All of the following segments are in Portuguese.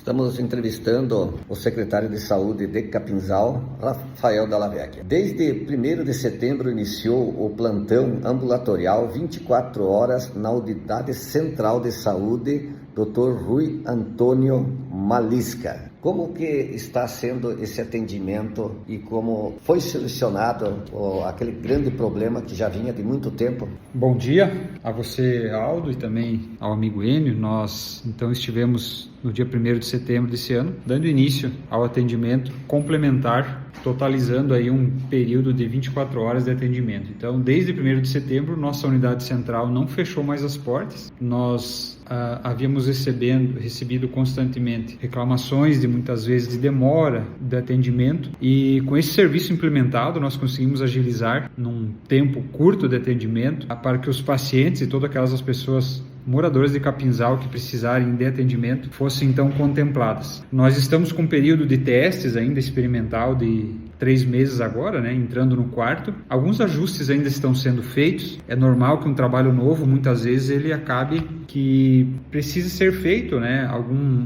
Estamos entrevistando o secretário de Saúde de Capinzal, Rafael Dalla Vecchia. Desde 1º de setembro iniciou o plantão ambulatorial 24 horas na Unidade Central de Saúde, Dr. Rui Antônio Malisca. Como que está sendo esse atendimento e como foi solucionado aquele grande problema que já vinha de muito tempo? Bom dia a você, Aldo, e também ao amigo Enio. Nós então estivemos no dia 1º de setembro desse ano, dando início ao atendimento complementar, totalizando aí um período de 24 horas de atendimento. Então, desde 1º de setembro, nossa unidade central não fechou mais as portas. Nós havíamos recebido constantemente reclamações de muitas vezes de demora de atendimento, e com esse serviço implementado nós conseguimos agilizar num tempo curto de atendimento para que os pacientes e todas aquelas pessoas moradores de Capinzal que precisarem de atendimento fossem então contempladas. Nós estamos com um período de testes ainda experimental de 3 meses agora, né, entrando no 4º. Alguns ajustes ainda estão sendo feitos. É normal que um trabalho novo, muitas vezes, ele acabe que precise ser feito, né,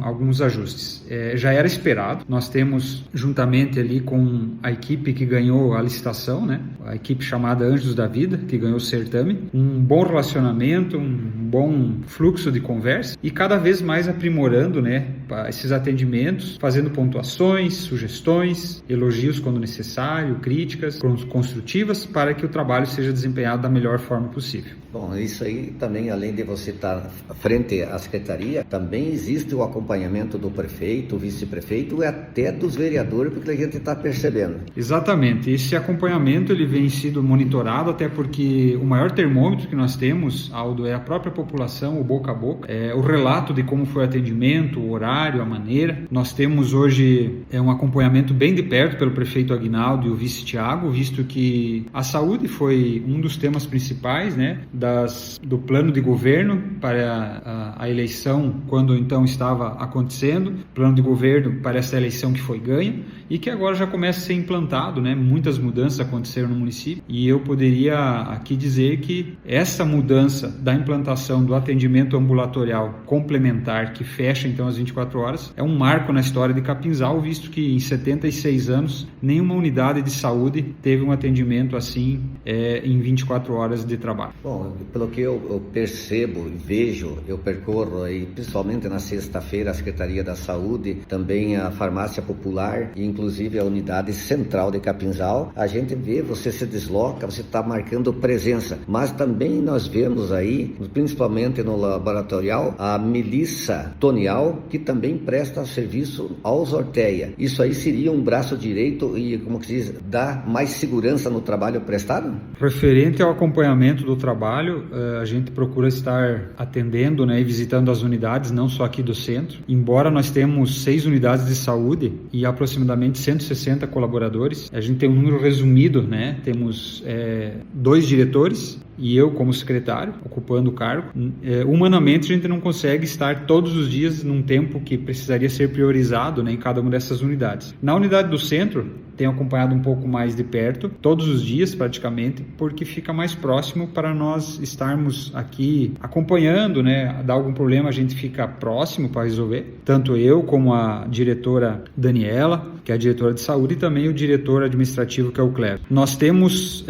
alguns ajustes. Já era esperado. Nós temos, juntamente ali com a equipe que ganhou a licitação, né, a equipe chamada Anjos da Vida, que ganhou o certame, um bom relacionamento, um bom fluxo de conversa e cada vez mais aprimorando, né, esses atendimentos, fazendo pontuações, sugestões, elogios quando necessário, críticas construtivas para que o trabalho seja desempenhado da melhor forma possível. Bom, isso aí também, além de você estar frente à secretaria, também existe o acompanhamento do prefeito, vice-prefeito e até dos vereadores, porque a gente está percebendo. Exatamente, esse acompanhamento ele vem sido monitorado, até porque o maior termômetro que nós temos, Aldo, é a própria população, o boca a boca, o relato de como foi o atendimento, o horário, a maneira. Nós temos hoje um acompanhamento bem de perto pelo prefeito Aguinaldo e o vice Tiago, visto que a saúde foi um dos temas principais, né, do plano de governo para a eleição, quando então estava acontecendo, plano de governo para essa eleição que foi ganha e que agora já começa a ser implantado, né? Muitas mudanças aconteceram no município e eu poderia aqui dizer que essa mudança da implantação do atendimento ambulatorial complementar, que fecha então às 24 horas, é um marco na história de Capinzal, visto que em 76 anos nenhuma unidade de saúde teve um atendimento assim em 24 horas de trabalho. Bom, pelo que eu percebo e vejo, eu percorro aí, principalmente na sexta-feira, a Secretaria da Saúde, também a Farmácia Popular e inclusive a Unidade Central de Capinzal, a gente vê, você se desloca, você está marcando presença, mas também nós vemos aí, principalmente no laboratorial, a Melissa Tonial, que também presta serviço aos Orteia. Isso aí seria um braço direito e, como que se diz, dá mais segurança no trabalho prestado? Referente ao acompanhamento do trabalho, a gente procura estar atendendo, né, e visitando as unidades, não só aqui do centro. Embora nós temos 6 unidades de saúde e aproximadamente 160 colaboradores, a gente tem um número resumido, né? Temos 2 diretores e eu como secretário, ocupando o cargo. Humanamente a gente não consegue estar todos os dias num tempo que precisaria ser priorizado, né, em cada uma dessas unidades. Na unidade do centro, tenho acompanhado um pouco mais de perto, todos os dias praticamente, porque fica mais próximo para nós estarmos aqui acompanhando, né? Dá algum problema, a gente fica próximo para resolver. Tanto eu como a diretora Daniela, que é a diretora de saúde, e também o diretor administrativo, que é o Cleber. Nós temos,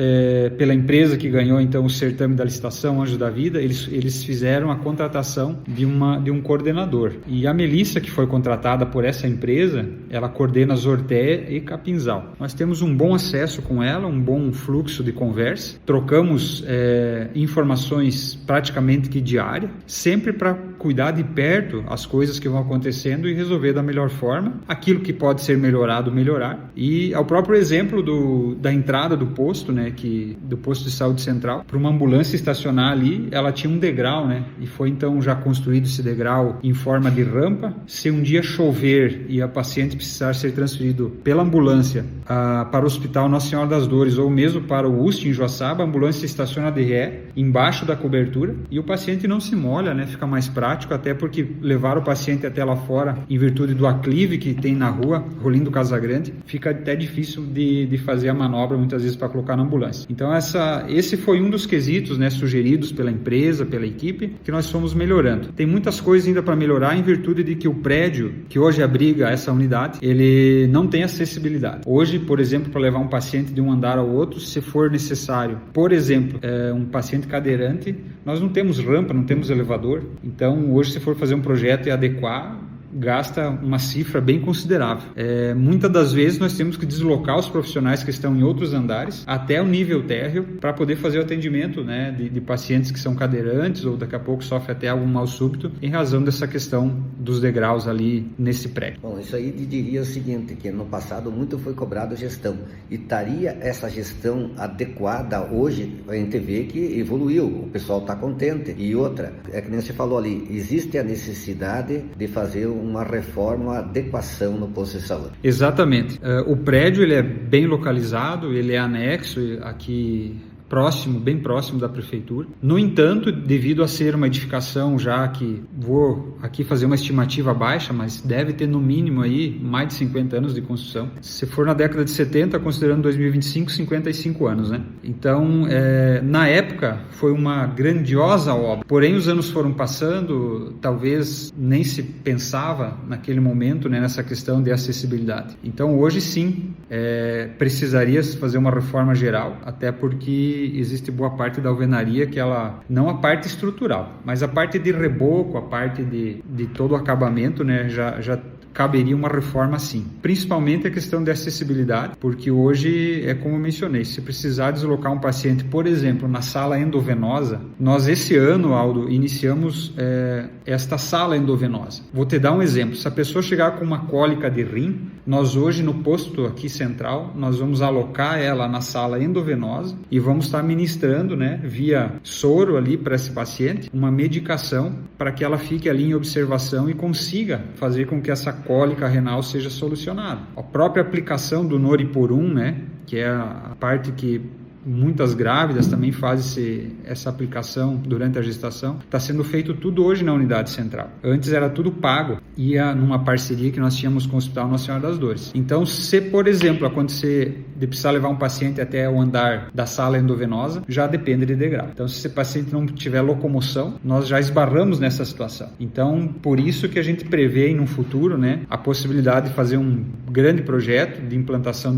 pela empresa que ganhou então o certame da licitação, Anjo da Vida, eles fizeram a contratação de um coordenador. E a Melissa, que foi contratada por essa empresa, ela coordena Orteia e Capinzal. Nós temos um bom acesso com ela, um bom fluxo de conversa, trocamos informações praticamente que diária, sempre para cuidar de perto as coisas que vão acontecendo e resolver da melhor forma, aquilo que pode ser melhorado, melhorar. E ao próprio exemplo da entrada do posto, né, do posto de saúde central, para uma ambulância estacionar ali, ela tinha um degrau, né, e foi então já construído esse degrau em forma de rampa. Se um dia chover e a paciente precisar ser transferido pela ambulância para o Hospital Nossa Senhora das Dores ou mesmo para o UST em Joaçaba, a ambulância estaciona de ré embaixo da cobertura e o paciente não se molha, né, fica mais prático prático, até porque levar o paciente até lá fora, em virtude do aclive que tem na rua, Rolim do Casagrande, fica até difícil de fazer a manobra muitas vezes para colocar na ambulância. Então esse foi um dos quesitos, né, sugeridos pela empresa, pela equipe, que nós fomos melhorando. Tem muitas coisas ainda para melhorar em virtude de que o prédio que hoje abriga essa unidade, ele não tem acessibilidade. Hoje, por exemplo, para levar um paciente de um andar ao outro, se for necessário, por exemplo, um paciente cadeirante, nós não temos rampa, não temos elevador. Então, hoje, se for fazer um projeto e adequar, gasta uma cifra bem considerável. Muitas das vezes nós temos que deslocar os profissionais que estão em outros andares até o nível térreo para poder fazer o atendimento, né, de pacientes que são cadeirantes ou daqui a pouco sofrem até algum mal súbito em razão dessa questão dos degraus ali nesse prédio. Bom, isso aí diria o seguinte, que no passado muito foi cobrado gestão, e estaria essa gestão adequada hoje? A gente vê que evoluiu, o pessoal está contente. E outra, é que nem você falou ali, existe a necessidade de fazer uma reforma, uma adequação no posto de saúde. Exatamente. O prédio ele é bem localizado, ele é anexo aqui próximo, bem próximo da prefeitura. No entanto, devido a ser uma edificação já que vou aqui fazer uma estimativa baixa, mas deve ter no mínimo aí mais de 50 anos de construção. Se for na década de 70, considerando 2025, 55 anos, né? Então, na época, foi uma grandiosa obra. Porém, os anos foram passando, talvez nem se pensava naquele momento, né, nessa questão de acessibilidade. Então, hoje sim, precisaria fazer uma reforma geral, até porque existe boa parte da alvenaria que ela, não a parte estrutural, mas a parte de reboco, a parte de todo o acabamento, né, já caberia uma reforma sim. Principalmente a questão de acessibilidade, porque hoje, como eu mencionei, se precisar deslocar um paciente, por exemplo, na sala endovenosa, nós esse ano, Aldo, iniciamos esta sala endovenosa. Vou te dar um exemplo. Se a pessoa chegar com uma cólica de rim, nós hoje no posto aqui central, nós vamos alocar ela na sala endovenosa e vamos estar ministrando, né, via soro ali para esse paciente, uma medicação para que ela fique ali em observação e consiga fazer com que essa cólica renal seja solucionada. A própria aplicação do Noriporum, né, que é a parte que muitas grávidas também fazem essa aplicação durante a gestação. Está sendo feito tudo hoje na unidade central. Antes era tudo pago, ia numa parceria que nós tínhamos com o Hospital Nossa Senhora das Dores. Então, se, por exemplo, acontecer de precisar levar um paciente até o andar da sala endovenosa, já depende de degrau. Então, se esse paciente não tiver locomoção, nós já esbarramos nessa situação. Então, por isso que a gente prevê no futuro, né, a possibilidade de fazer um grande projeto de implantação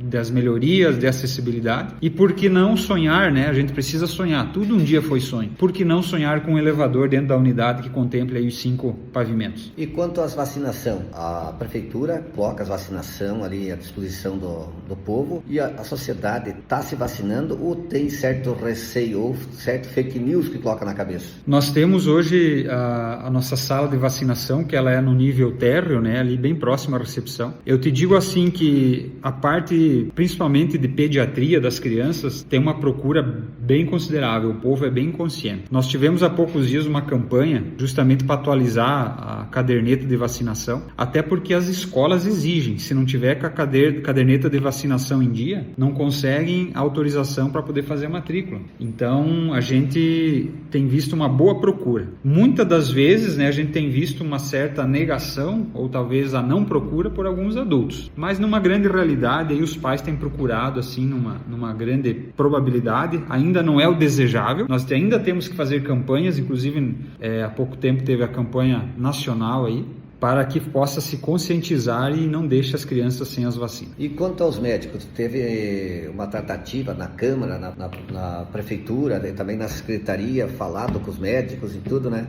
das melhorias de acessibilidade. E por que não sonhar, né? A gente precisa sonhar. Tudo um dia foi sonho. Por que não sonhar com um elevador dentro da unidade que contemple aí os 5 pavimentos? E quanto às vacinação? A prefeitura coloca as vacinação ali à disposição do povo e a sociedade está se vacinando ou tem certo receio ou certo fake news que coloca na cabeça? Nós temos hoje a nossa sala de vacinação, que ela é no nível térreo, né? Ali bem próximo à recepção. Eu te digo assim que a parte, principalmente de pediatria das crianças, tem uma procura bem considerável, o povo é bem consciente. Nós tivemos há poucos dias uma campanha justamente para atualizar a caderneta de vacinação, até porque as escolas exigem, se não tiver com a caderneta de vacinação em dia, não conseguem autorização para poder fazer a matrícula. Então, a gente tem visto uma boa procura. Muitas das vezes, né, a gente tem visto uma certa negação, ou talvez a não procura por alguns adultos, mas numa grande realidade, aí os pais têm procurado, assim, numa grande probabilidade, ainda não é o desejável, nós ainda temos que fazer campanhas, inclusive há pouco tempo teve a campanha nacional aí, para que possa se conscientizar e não deixe as crianças sem as vacinas. E quanto aos médicos, teve uma tratativa na Câmara, na Prefeitura, também na Secretaria, falado com os médicos e tudo, né?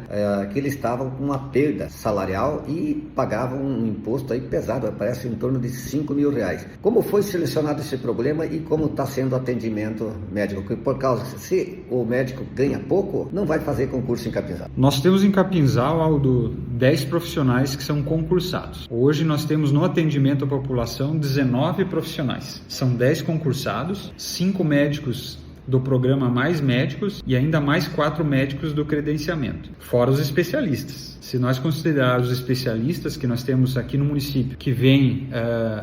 Que eles estavam com uma perda salarial e pagavam um imposto aí pesado, parece em torno de R$5.000. Como foi selecionado esse problema e como está sendo o atendimento médico? Porque por causa, se o médico ganha pouco, não vai fazer concurso em Capinzal. Nós temos em Capinzal, Aldo, 10 profissionais que são concursados. Hoje nós temos no atendimento à população 19 profissionais. São 10 concursados, 5 médicos do programa Mais Médicos e ainda mais 4 médicos do credenciamento, fora os especialistas. Se nós considerarmos os especialistas que nós temos aqui no município, que vem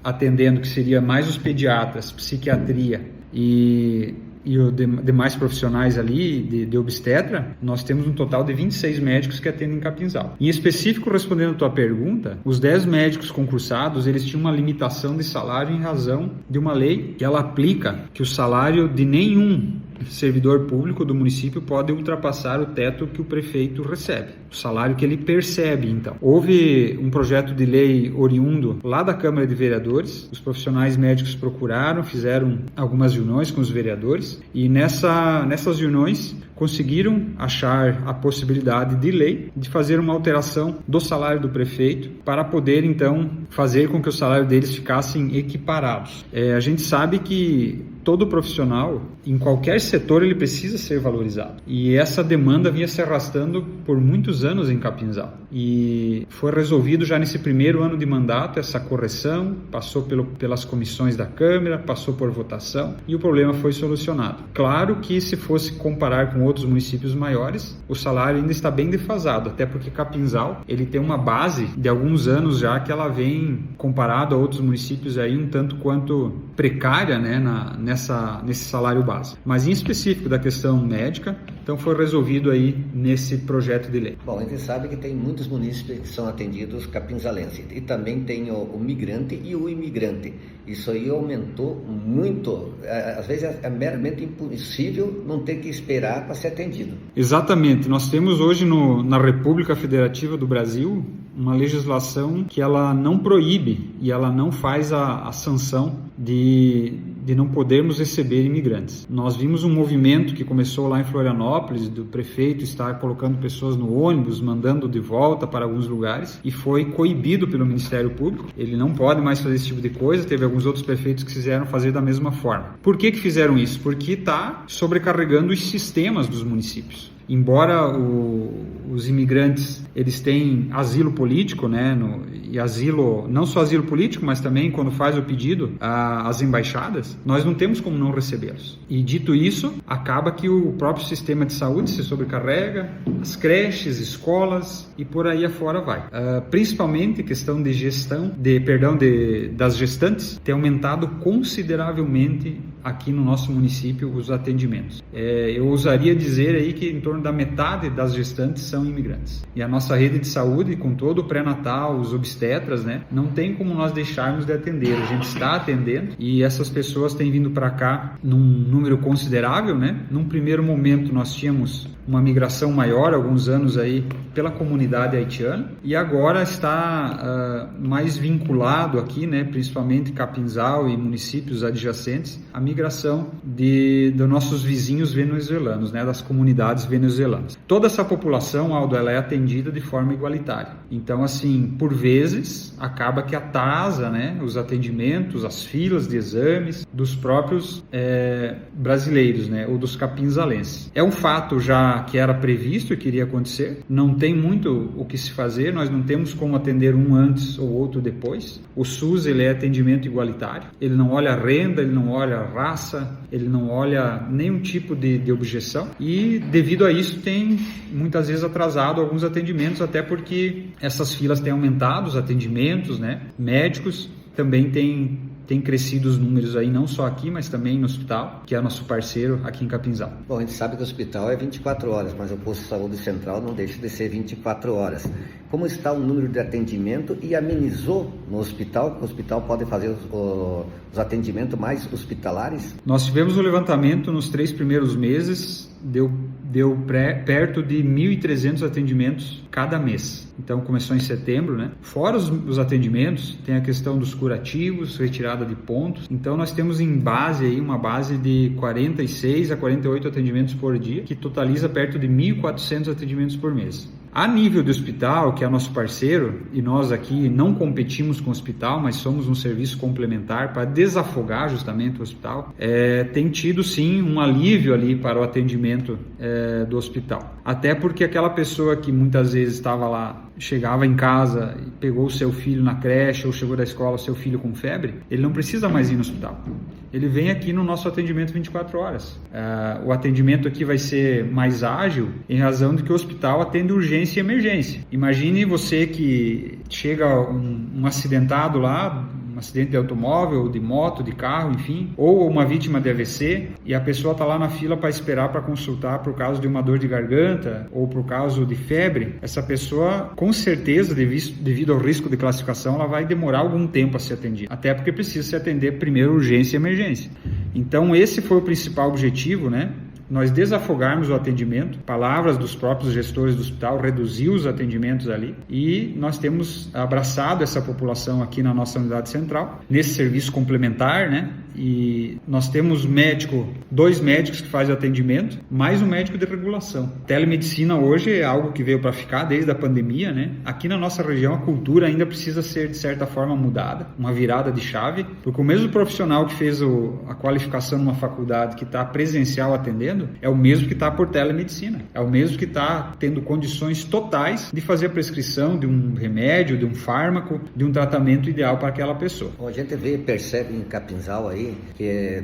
atendendo, que seria mais os pediatras, psiquiatria e e os demais profissionais ali de obstetra, nós temos um total de 26 médicos que atendem em Capinzal. Em específico, respondendo a tua pergunta, os 10 médicos concursados, eles tinham uma limitação de salário em razão de uma lei que ela aplica que o salário de nenhum servidor público do município pode ultrapassar o teto que o prefeito recebe, o salário que ele percebe. Então, houve um projeto de lei oriundo lá da Câmara de Vereadores, os profissionais médicos procuraram, fizeram algumas reuniões com os vereadores e nessas reuniões conseguiram achar a possibilidade de lei de fazer uma alteração do salário do prefeito para poder, então, fazer com que o salário deles ficassem equiparados. A gente sabe que todo profissional, em qualquer setor, ele precisa ser valorizado. E essa demanda vinha se arrastando por muitos anos em Capinzal. E foi resolvido já nesse primeiro ano de mandato essa correção, passou pelas comissões da Câmara, passou por votação e o problema foi solucionado. Claro que se fosse comparar com outros municípios maiores, o salário ainda está bem defasado, até porque Capinzal ele tem uma base de alguns anos já que ela vem, comparado a outros municípios, aí um tanto quanto precária, né, nesse salário base. Mas em específico da questão médica, então foi resolvido aí nesse projeto de lei. Bom, a gente sabe que tem muitos munícipes que são atendidos capinzalenses e também tem o migrante e o imigrante. Isso aí aumentou muito. Às vezes é meramente impossível não ter que esperar para ser atendido. Exatamente. Nós temos hoje na República Federativa do Brasil uma legislação que ela não proíbe e ela não faz a sanção de não podermos receber imigrantes. Nós vimos um movimento que começou lá em Florianópolis, do prefeito estar colocando pessoas no ônibus, mandando de volta para alguns lugares, e foi coibido pelo Ministério Público. Ele não pode mais fazer esse tipo de coisa, teve alguns outros prefeitos que quiseram fazer da mesma forma. Por que fizeram isso? Porque está sobrecarregando os sistemas dos municípios. Embora os imigrantes eles têm asilo político, né, e asilo, não só asilo político, mas também quando faz o pedido às embaixadas, nós não temos como não recebê-los. E dito isso, acaba que o próprio sistema de saúde se sobrecarrega, as creches, escolas e por aí afora vai. Principalmente questão de gestão, das gestantes, tem aumentado consideravelmente aqui no nosso município os atendimentos. Eu ousaria dizer aí que em torno da metade das gestantes são imigrantes. E a nossa rede de saúde, com todo o pré-natal, os obstetras, né, não tem como nós deixarmos de atender. A gente está atendendo e essas pessoas têm vindo para cá num número considerável, né? Num primeiro momento nós tínhamos uma migração maior, alguns anos aí, pela comunidade haitiana, e agora está mais vinculado aqui, né, principalmente Capinzal e municípios adjacentes, a migração dos nossos vizinhos venezuelanos, né, das comunidades venezuelanas. Toda essa população, Aldo, ela é atendida de forma igualitária. Então, assim, por vezes, acaba que atrasa, né, os atendimentos, as filas de exames dos próprios brasileiros, né, ou dos capinzalenses. É um fato já que era previsto e que iria acontecer, não tem muito o que se fazer, nós não temos como atender um antes ou outro depois. O SUS, ele é atendimento igualitário, ele não olha a renda, ele não olha a raça, ele não olha nenhum tipo de objeção e devido a isso tem muitas vezes atrasado alguns atendimentos, até porque essas filas têm aumentado, os atendimentos, né, médicos também tem crescido os números aí, não só aqui, mas também no hospital, que é nosso parceiro aqui em Capinzal. Bom, a gente sabe que o hospital é 24 horas, mas o posto de saúde central não deixa de ser 24 horas. Como está o número de atendimento e amenizou no hospital, que o hospital pode fazer os atendimentos mais hospitalares? Nós tivemos o levantamento nos 3 primeiros meses, deu perto de 1.300 atendimentos cada mês. Então começou em setembro, né? Fora os atendimentos, tem a questão dos curativos, retirada de pontos. Então nós temos em base aí uma base de 46 a 48 atendimentos por dia, que totaliza perto de 1.400 atendimentos por mês. A nível do hospital, que é nosso parceiro, e nós aqui não competimos com o hospital, mas somos um serviço complementar para desafogar justamente o hospital, tem tido sim um alívio ali para o atendimento do hospital. Até porque aquela pessoa que muitas vezes estava lá, chegava em casa e pegou o seu filho na creche ou chegou da escola, seu filho com febre, ele não precisa mais ir no hospital. Ele vem aqui no nosso atendimento 24 horas. O atendimento aqui vai ser mais ágil em razão de que o hospital atende urgência e emergência. Imagine você que chega um acidentado lá, um acidente de automóvel, de moto, de carro, enfim, ou uma vítima de AVC, e a pessoa está lá na fila para esperar para consultar por causa de uma dor de garganta ou por causa de febre, essa pessoa, com certeza, devido ao risco de classificação, ela vai demorar algum tempo a ser atendida, até porque precisa se atender primeiro urgência e emergência. Então, esse foi o principal objetivo, né? Nós desafogarmos o atendimento, palavras dos próprios gestores do hospital, reduzir os atendimentos ali, e nós temos abraçado essa população aqui na nossa unidade central, nesse serviço complementar, né? E nós temos dois médicos que fazem o atendimento, mais um médico de regulação. Telemedicina hoje é algo que veio para ficar desde a pandemia, né? Aqui na nossa região a cultura ainda precisa ser de certa forma mudada, uma virada de chave, porque o mesmo profissional que fez a qualificação numa faculdade que está presencial atendendo, é o mesmo que está por telemedicina, é o mesmo que está tendo condições totais de fazer a prescrição de um remédio, de um fármaco, de um tratamento ideal para aquela pessoa. A gente percebe em Capinzal aí que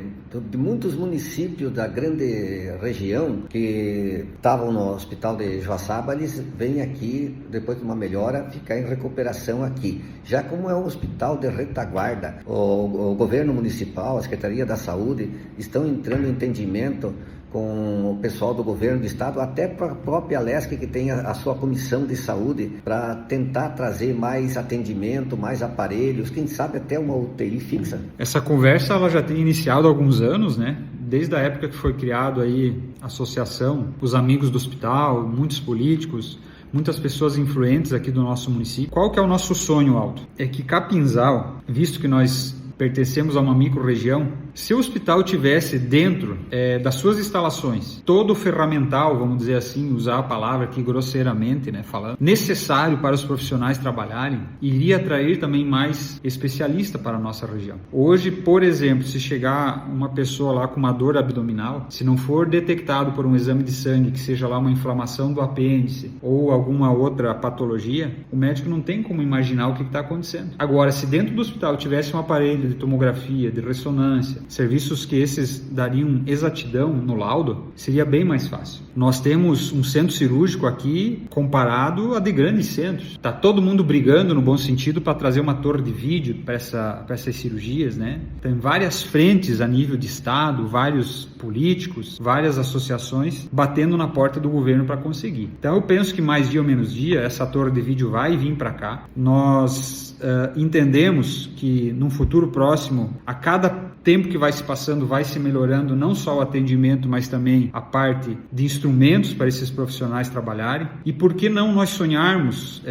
de muitos municípios da grande região que estavam no hospital de Joaçaba, eles vêm aqui, depois de uma melhora, ficar em recuperação aqui. Já como é um hospital de retaguarda, o governo municipal, a Secretaria da Saúde, estão entrando em entendimento com o pessoal do governo do estado, até para a própria Alesc, que tem a sua comissão de saúde, para tentar trazer mais atendimento, mais aparelhos, quem sabe até uma UTI fixa. Essa conversa ela já tem iniciado há alguns anos, né? Desde a época que foi criado aí a associação, os amigos do hospital, muitos políticos, muitas pessoas influentes aqui do nosso município. Qual que é o nosso sonho, Aldo? É que Capinzal, visto que nós pertencemos a uma micro-região, se o hospital tivesse dentro das suas instalações todo o ferramental, vamos dizer assim, usar a palavra aqui grosseiramente, né, falando, necessário para os profissionais trabalharem, iria atrair também mais especialistas para a nossa região. Hoje, por exemplo, se chegar uma pessoa lá com uma dor abdominal, se não for detectado por um exame de sangue, que seja lá uma inflamação do apêndice ou alguma outra patologia, o médico não tem como imaginar o que está acontecendo. Agora, se dentro do hospital tivesse um aparelho de tomografia, de ressonância, serviços que esses dariam exatidão no laudo, seria bem mais fácil. Nós temos um centro cirúrgico aqui comparado a de grandes centros. Está todo mundo brigando, no bom sentido, para trazer uma torre de vídeo para essas cirurgias, né? Tem várias frentes a nível de estado, vários políticos, várias associações batendo na porta do governo para conseguir. Então eu penso que mais dia ou menos dia, essa torre de vídeo vai vir para cá. Nós entendemos que num futuro próximo, a cada tempo que vai se passando, vai se melhorando não só o atendimento, mas também a parte de instrumentos para esses profissionais trabalharem. E por que não nós sonharmos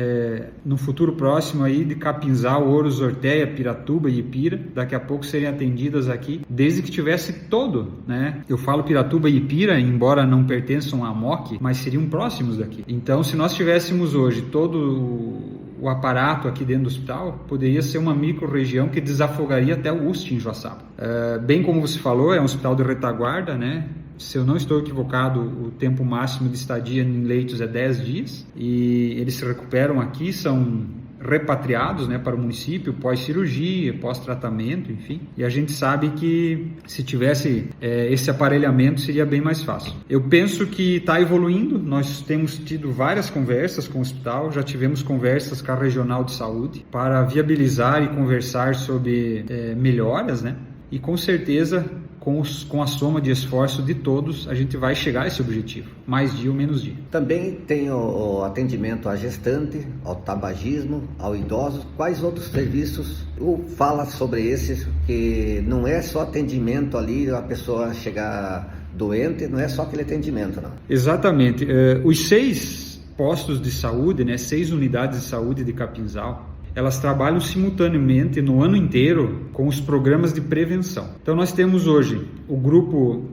no futuro próximo aí de Capinzal, Ouros, Ortéia, Piratuba e Ipira, daqui a pouco serem atendidas aqui, desde que tivesse todo, né? Eu falo Piratuba e Ipira, embora não pertençam à MOC, mas seriam próximos daqui. Então, se nós tivéssemos hoje todo o aparato aqui dentro do hospital, poderia ser uma micro-região que desafogaria até o UST em Joaçaba. Bem como você falou, é um hospital de retaguarda, né? Se eu não estou equivocado, o tempo máximo de estadia em leitos é 10 dias e eles se recuperam aqui, são repatriados, né, para o município pós-cirurgia, pós-tratamento, enfim. E a gente sabe que se tivesse esse aparelhamento seria bem mais fácil. Eu penso que está evoluindo, nós temos tido várias conversas com o hospital, já tivemos conversas com a Regional de Saúde para viabilizar e conversar sobre melhoras, né? E com certeza, com a soma de esforço de todos, a gente vai chegar a esse objetivo, mais dia ou menos dia. Também tem o atendimento à gestante, ao tabagismo, ao idoso. Quais outros serviços fala sobre esses, que não é só atendimento ali, a pessoa chegar doente, não é só aquele atendimento, não? Exatamente. Os 6 postos de saúde, né, 6 unidades de saúde de Capinzal, elas trabalham simultaneamente no ano inteiro com os programas de prevenção. Então nós temos hoje o grupo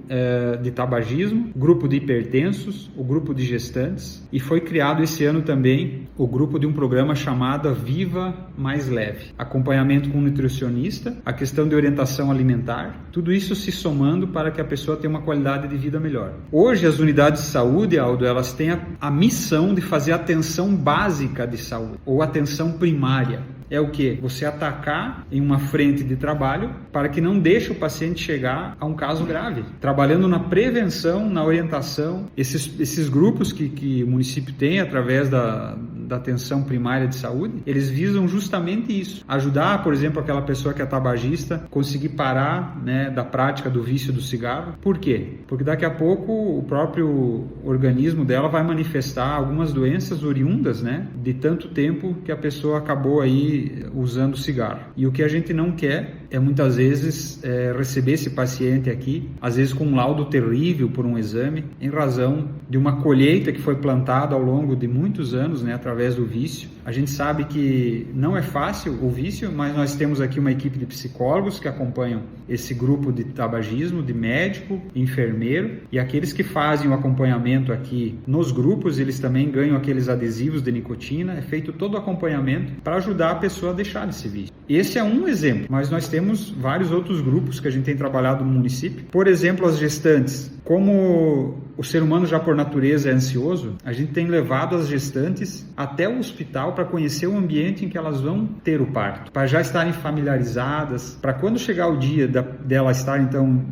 de tabagismo, o grupo de hipertensos, o grupo de gestantes, e foi criado esse ano também o grupo de um programa chamado Viva Mais Leve. Acompanhamento com um nutricionista, a questão de orientação alimentar, tudo isso se somando para que a pessoa tenha uma qualidade de vida melhor. Hoje as unidades de saúde, Aldo, elas têm a missão de fazer atenção básica de saúde, ou atenção primária. é o quê? Você atacar em uma frente de trabalho para que não deixe o paciente chegar a um caso grave. Trabalhando na prevenção, na orientação, esses grupos que o município tem através da atenção primária de saúde, eles visam justamente isso, ajudar, por exemplo, aquela pessoa que é tabagista, conseguir parar, né, da prática do vício do cigarro. Por quê? Porque daqui a pouco o próprio organismo dela vai manifestar algumas doenças oriundas, né, de tanto tempo que a pessoa acabou aí usando cigarro. E o que a gente não quer é muitas vezes receber esse paciente aqui, às vezes com um laudo terrível por um exame, em razão de uma colheita que foi plantada ao longo de muitos anos, né, através do vício. A gente sabe que não é fácil o vício, mas nós temos aqui uma equipe de psicólogos que acompanham esse grupo de tabagismo, de médico, enfermeiro, e aqueles que fazem o acompanhamento aqui nos grupos, eles também ganham aqueles adesivos de nicotina, é feito todo o acompanhamento para ajudar a pessoa a deixar esse vício. Esse é um exemplo, mas nós temos vários outros grupos que a gente tem trabalhado no município. Por exemplo, as gestantes. Como o ser humano já por natureza é ansioso, a gente tem levado as gestantes até o hospital para conhecer o ambiente em que elas vão ter o parto, para já estarem familiarizadas, para quando chegar o dia dela estar então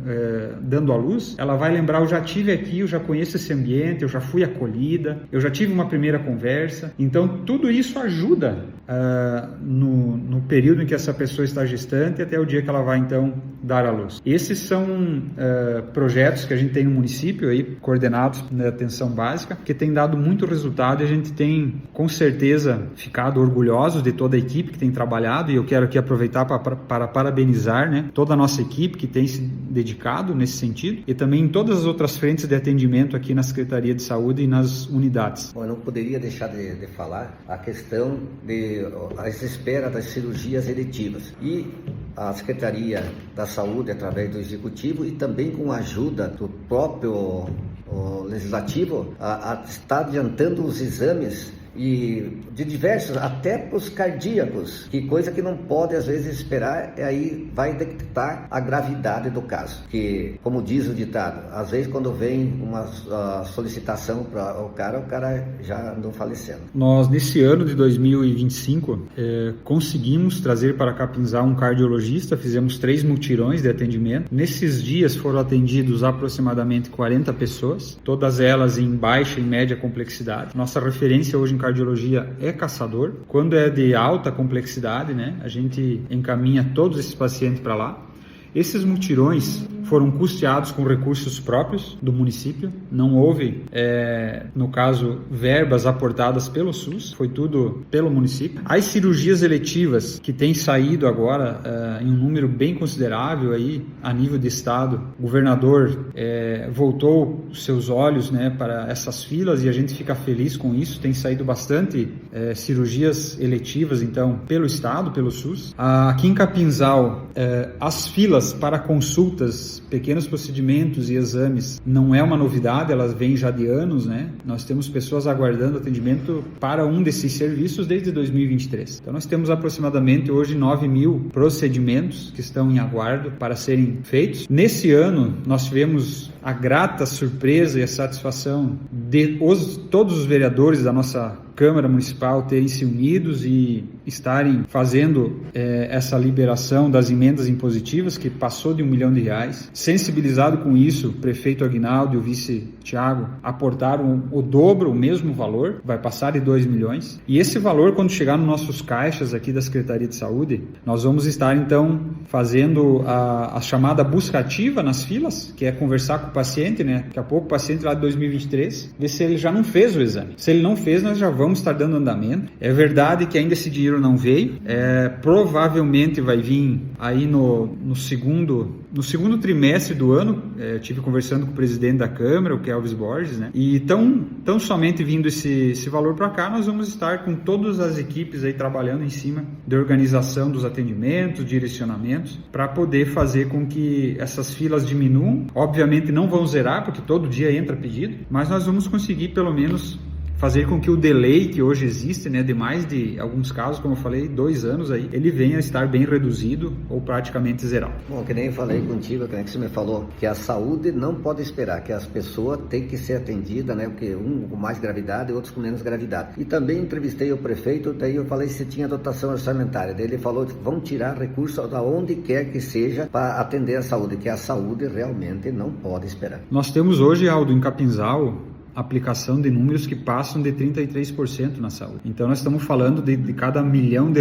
dando à luz, ela vai lembrar: eu já tive aqui, eu já conheço esse ambiente, eu já fui acolhida, eu já tive uma primeira conversa. Então tudo isso ajuda no período em que essa pessoa está gestante até o dia que ela vai então dar à luz. Esses são projetos que a gente tem no município aí, coordenados na atenção básica, que tem dado muito resultado, e a gente tem com certeza ficado orgulhosos de toda a equipe que tem trabalhado, e eu quero aqui aproveitar para parabenizar, né, toda a nossa equipe que tem se dedicado nesse sentido, e também em todas as outras frentes de atendimento aqui na Secretaria de Saúde e nas unidades. Bom, eu não poderia deixar de falar a questão da espera das cirurgias eletivas, e a Secretaria da Saúde, através do Executivo e também com a ajuda do próprio Legislativo, está adiantando os exames e de diversos, até para os cardíacos, que coisa que não pode às vezes esperar, e aí vai detectar a gravidade do caso, que, como diz o ditado, às vezes quando vem uma solicitação para o cara já andou falecendo. Nós, nesse ano de 2025, conseguimos trazer para Capinzal um cardiologista, fizemos 3 mutirões de atendimento. Nesses dias foram atendidos aproximadamente 40 pessoas, todas elas em baixa e média complexidade. Nossa referência hoje em cardiologia é Caçador. Quando é de alta complexidade, né, a gente encaminha todos esses pacientes para lá. Esses mutirões foram custeados com recursos próprios do município, não houve, no caso, verbas aportadas pelo SUS, foi tudo pelo município. As cirurgias eletivas que têm saído agora em um número bem considerável aí a nível de estado, o governador voltou seus olhos, né, para essas filas, e a gente fica feliz com isso. Tem saído bastante cirurgias eletivas então pelo estado, pelo SUS. Aqui em Capinzal, as filas para consultas, pequenos procedimentos e exames não é uma novidade, elas vêm já de anos, né? Nós temos pessoas aguardando atendimento para um desses serviços desde 2023. Então nós temos aproximadamente hoje 9.000 procedimentos que estão em aguardo para serem feitos. Nesse ano nós tivemos a grata surpresa e a satisfação de todos os vereadores da nossa Câmara Municipal terem se unidos e estarem fazendo essa liberação das emendas impositivas, que passou de R$1 milhão. Sensibilizado com isso, o prefeito Aguinaldo e o vice Tiago aportaram o dobro, o mesmo valor, vai passar de 2 milhões. E esse valor, quando chegar nos nossos caixas aqui da Secretaria de Saúde, nós vamos estar então fazendo a chamada busca ativa nas filas, que é conversar com o paciente, né? Daqui a pouco o paciente lá de 2023, ver se ele já não fez o exame. Se ele não fez, nós já vamos estar dando andamento. É verdade que ainda esse dinheiro não veio, provavelmente vai vir aí no segundo trimestre do ano. Tive conversando com o presidente da Câmara, o Kelvis Borges, né? E tão somente vindo esse valor para cá, nós vamos estar com todas as equipes aí trabalhando em cima da organização dos atendimentos, direcionamentos, para poder fazer com que essas filas diminuam. Obviamente não vão zerar, porque todo dia entra pedido, mas nós vamos conseguir pelo menos fazer com que o delay que hoje existe, né, de mais de alguns casos, como eu falei, 2 anos aí, ele venha a estar bem reduzido ou praticamente zerado. Bom, que nem eu falei contigo, que nem você me falou, que a saúde não pode esperar, que as pessoas têm que ser atendidas, né, porque um com mais gravidade e outros com menos gravidade. E também entrevistei o prefeito, daí eu falei se tinha dotação orçamentária, daí ele falou, vão tirar recursos da onde quer que seja para atender a saúde, que a saúde realmente não pode esperar. Nós temos hoje, Aldo, em Capinzal, aplicação de números que passam de 33% na saúde. Então nós estamos falando de cada R$1 milhão,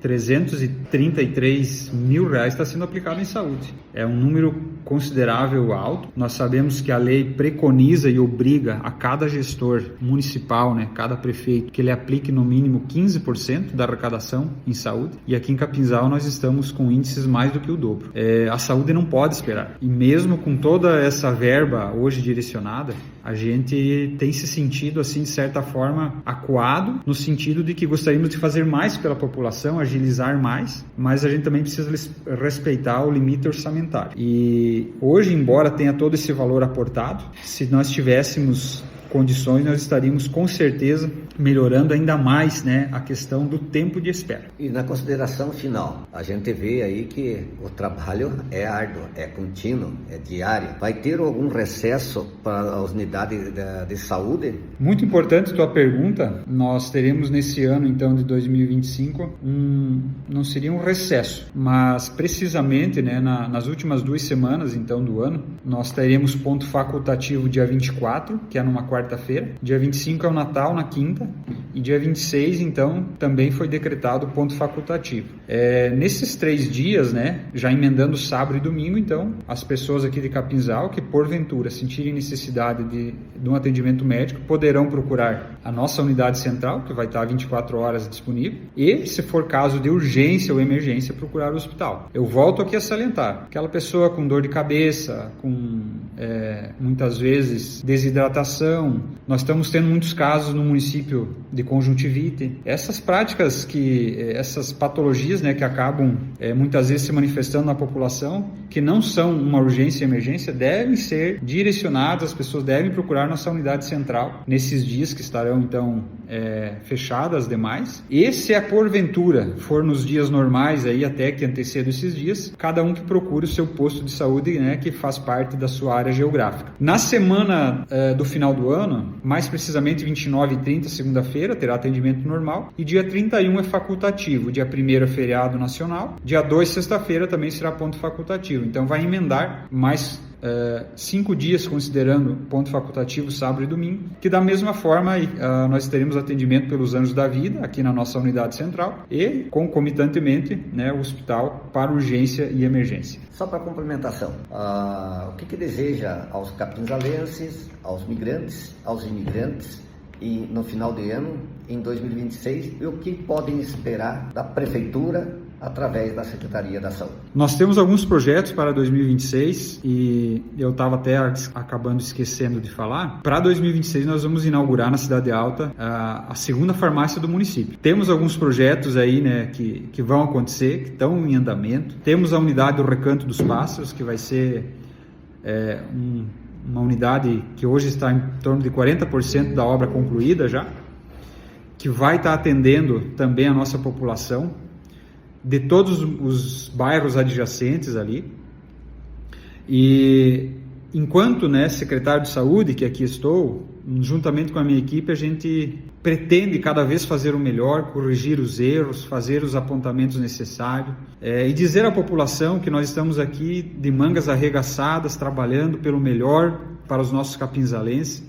333 mil reais está sendo aplicado em saúde. É um número considerável alto. Nós sabemos que a lei preconiza e obriga a cada gestor municipal, né, cada prefeito, que ele aplique no mínimo 15% da arrecadação em saúde. E aqui em Capinzal nós estamos com índices mais do que o dobro. A saúde não pode esperar. E mesmo com toda essa verba hoje direcionada, a gente tem se sentido, assim, de certa forma, acuado, no sentido de que gostaríamos de fazer mais pela população, agilizar mais, mas a gente também precisa respeitar o limite orçamentário. E hoje, embora tenha todo esse valor aportado, se nós tivéssemos condições, nós estaríamos com certeza melhorando ainda mais, né, a questão do tempo de espera. E na consideração final, a gente vê aí que o trabalho é árduo, é contínuo, é diário. Vai ter algum recesso para as unidades de saúde? Muito importante tua pergunta. Nós teremos nesse ano, então, de 2025, não seria um recesso, mas precisamente, né, nas últimas 2 semanas, então, do ano, nós teremos ponto facultativo dia 24, que é numa quarta-feira, dia 25 é o Natal, na quinta, e dia 26, então, também foi decretado ponto facultativo. Nesses 3 dias, né, já emendando sábado e domingo, então, as pessoas aqui de Capinzal que, porventura, sentirem necessidade de um atendimento médico, poderão procurar a nossa unidade central, que vai estar 24 horas disponível, e, se for caso de urgência ou emergência, procurar o hospital. Eu volto aqui a salientar, aquela pessoa com dor de cabeça, com, muitas vezes, desidratação. Nós estamos tendo muitos casos no município de conjuntivite. Essas práticas, essas patologias, né, que acabam muitas vezes se manifestando na população, que não são uma urgência e emergência, devem ser direcionadas, as pessoas devem procurar nossa unidade central nesses dias que estarão, então, fechadas demais. E se porventura for nos dias normais, aí até que antecedam esses dias, cada um que procure o seu posto de saúde, né, que faz parte da sua área geográfica. Na semana do final do ano, mais precisamente 29 e 30, segunda-feira, terá atendimento normal, e dia 31 é facultativo, dia 1º é feriado nacional, dia 2, sexta-feira, também será ponto facultativo. Então vai emendar mais 5 dias, considerando ponto facultativo, sábado e domingo, que da mesma forma nós teremos atendimento pelos Anjos da Vida, aqui na nossa unidade central, e concomitantemente, né, o hospital para urgência e emergência. Só para complementação, o que deseja aos capinzalenses, aos migrantes, aos imigrantes, e no final de ano, em 2026, e o que podem esperar da Prefeitura através da Secretaria da Saúde? Nós temos alguns projetos para 2026 e eu estava até acabando esquecendo de falar. Para 2026 nós vamos inaugurar na Cidade Alta a 2ª farmácia do município. Temos alguns projetos aí, né, que vão acontecer, que estão em andamento. Temos a unidade do Recanto dos Pássaros, que vai ser uma unidade que hoje está em torno de 40% da obra concluída já, que vai estar atendendo também a nossa população de todos os bairros adjacentes ali. E enquanto, né, secretário de saúde, que aqui estou, juntamente com a minha equipe, a gente pretende cada vez fazer o melhor, corrigir os erros, fazer os apontamentos necessários, e dizer à população que nós estamos aqui de mangas arregaçadas, trabalhando pelo melhor para os nossos capinzalenses.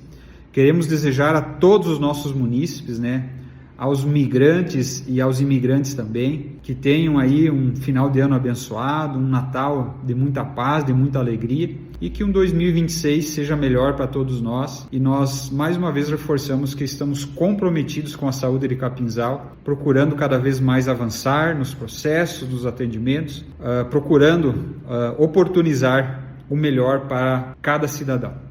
Queremos desejar a todos os nossos munícipes, né, aos migrantes e aos imigrantes também, que tenham aí um final de ano abençoado, um Natal de muita paz, de muita alegria, e que um 2026 seja melhor para todos nós. E nós, mais uma vez, reforçamos que estamos comprometidos com a saúde de Capinzal, procurando cada vez mais avançar nos processos, nos atendimentos, procurando oportunizar o melhor para cada cidadão.